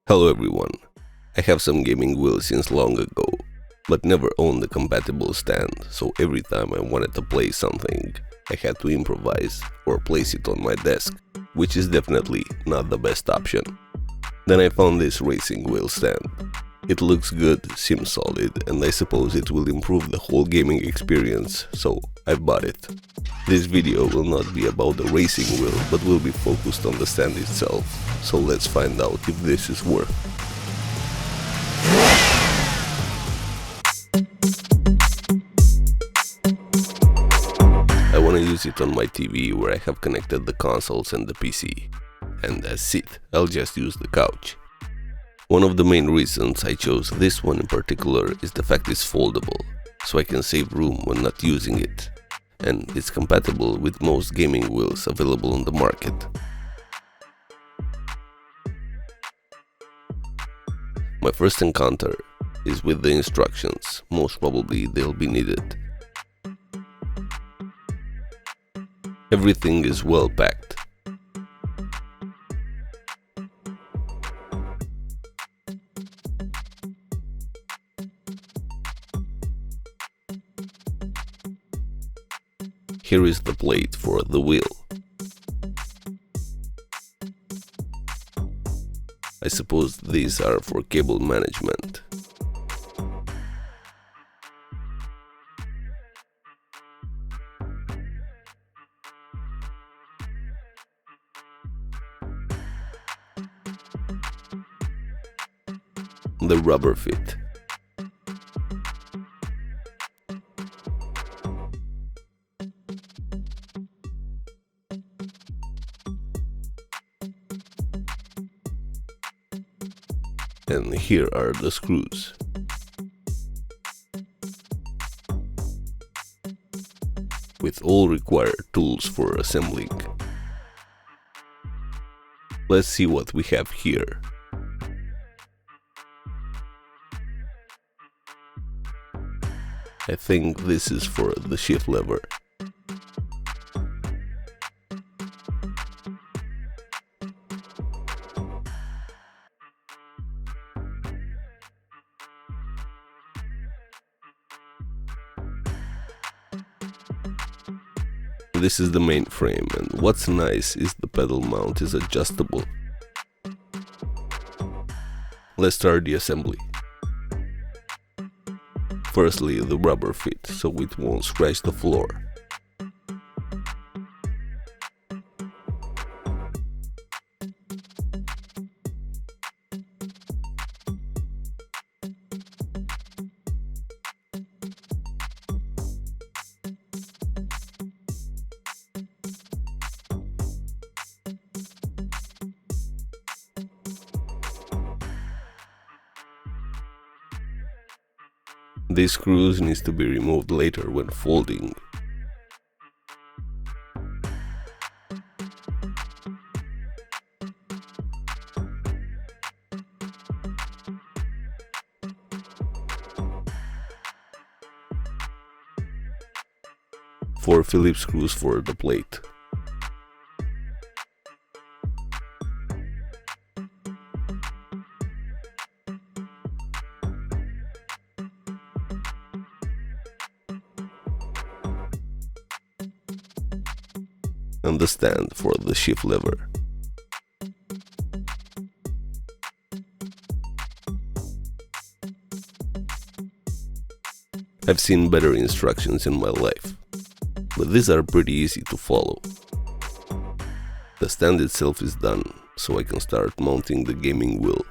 Hello everyone, I have some gaming wheels since long ago, but never owned a compatible stand, so every time I wanted to play something, I had to improvise or place it on my desk, which is definitely not the best option. Then I found this racing wheel stand. It looks good, seems solid, and I suppose it will improve the whole gaming experience, so I bought it. This video will not be about the racing wheel, but will be focused on the stand itself, so let's find out if this is worth. I want to use it on my TV where I have connected the consoles and the PC, and that's it, I'll just use the couch. One of the main reasons I chose this one in particular is the fact it's foldable, so I can save room when not using it, and it's compatible with most gaming wheels available on the market. My first encounter is with the instructions, most probably they'll be needed. Everything is well packed. Here is the plate for the wheel. I suppose these are for cable management. The rubber fit. And here are the screws. With all required tools for assembling. Let's see what we have here. I think this is for the shift lever. This is the main frame, and what's nice is the pedal mount is adjustable. Let's start the assembly. Firstly, the rubber fit, so it won't scratch the floor. These screws needs to be removed later when folding. Four Phillips screws for the plate. And the stand for the shift lever. I've seen better instructions in my life, but these are pretty easy to follow. The stand itself is done, so I can start mounting the gaming wheel.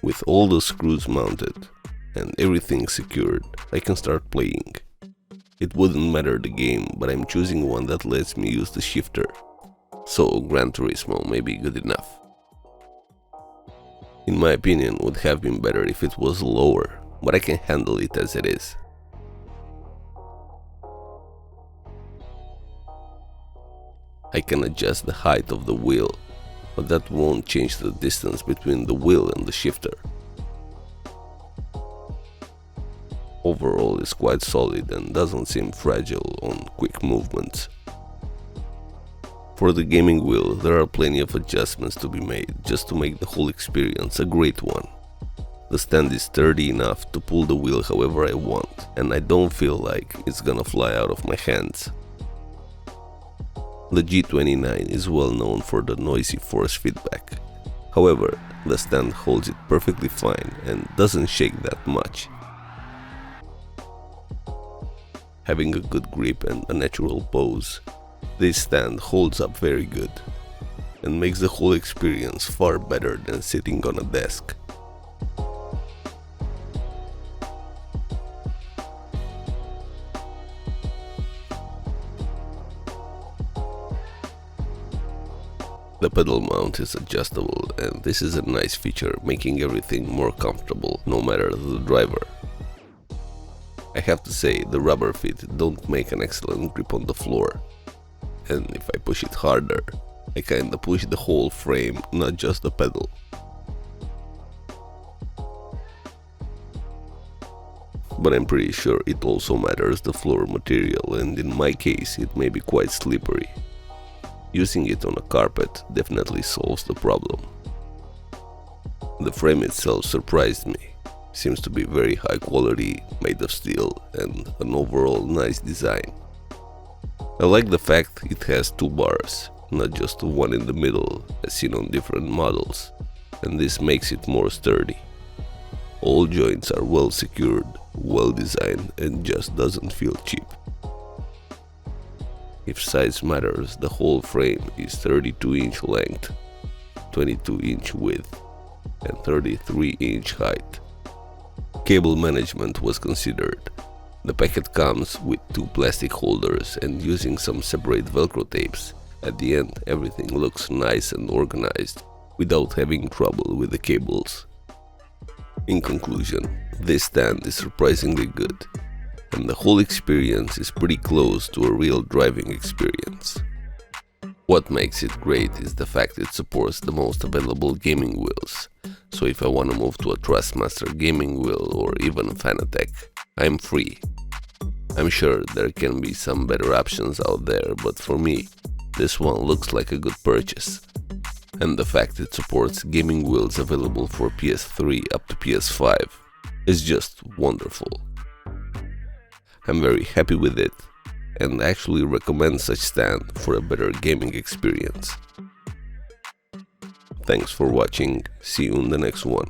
With all the screws mounted and everything secured, I can start playing. It wouldn't matter the game, but I'm choosing one that lets me use the shifter, so Gran Turismo may be good enough. In my opinion, would have been better if it was lower, but I can handle it as it is. I can adjust the height of the wheel, but that won't change the distance between the wheel and the shifter. overall is quite solid and doesn't seem fragile on quick movements. For the gaming wheel, there are plenty of adjustments to be made just to make the whole experience a great one. The stand is sturdy enough to pull the wheel however I want, and I don't feel like it's gonna fly out of my hands. The G29 is well known for the noisy force feedback. However, the stand holds it perfectly fine and doesn't shake that much. Having a good grip and a natural pose, this stand holds up very good and makes the whole experience far better than sitting on a desk. The pedal mount is adjustable, and this is a nice feature, making everything more comfortable no matter the driver. I have to say, the rubber feet don't make an excellent grip on the floor, and if I push it harder, I kinda push the whole frame, not just the pedal. But I'm pretty sure it also matters the floor material, and in my case it may be quite slippery. Using it on a carpet definitely solves the problem. The frame itself surprised me. Seems to be very high quality, made of steel, and an overall nice design. I like the fact it has two bars, not just one in the middle as seen on different models, and this makes it more sturdy. All joints are well secured, well designed, and just doesn't feel cheap. If size matters, the whole frame is 32-inch length, 22-inch width, and 33-inch height. Cable management was considered. The packet comes with two plastic holders, and using some separate velcro tapes, at the end everything looks nice and organized, without having trouble with the cables. In conclusion, this stand is surprisingly good, and the whole experience is pretty close to a real driving experience. What makes it great is the fact it supports the most available gaming wheels, so if I want to move to a Thrustmaster gaming wheel or even Fanatec, I'm free. I'm sure there can be some better options out there, but for me, this one looks like a good purchase. And the fact it supports gaming wheels available for PS3 up to PS5 is just wonderful. I'm very happy with it, and actually recommend such stand for a better gaming experience. Thanks for watching, see you in the next one.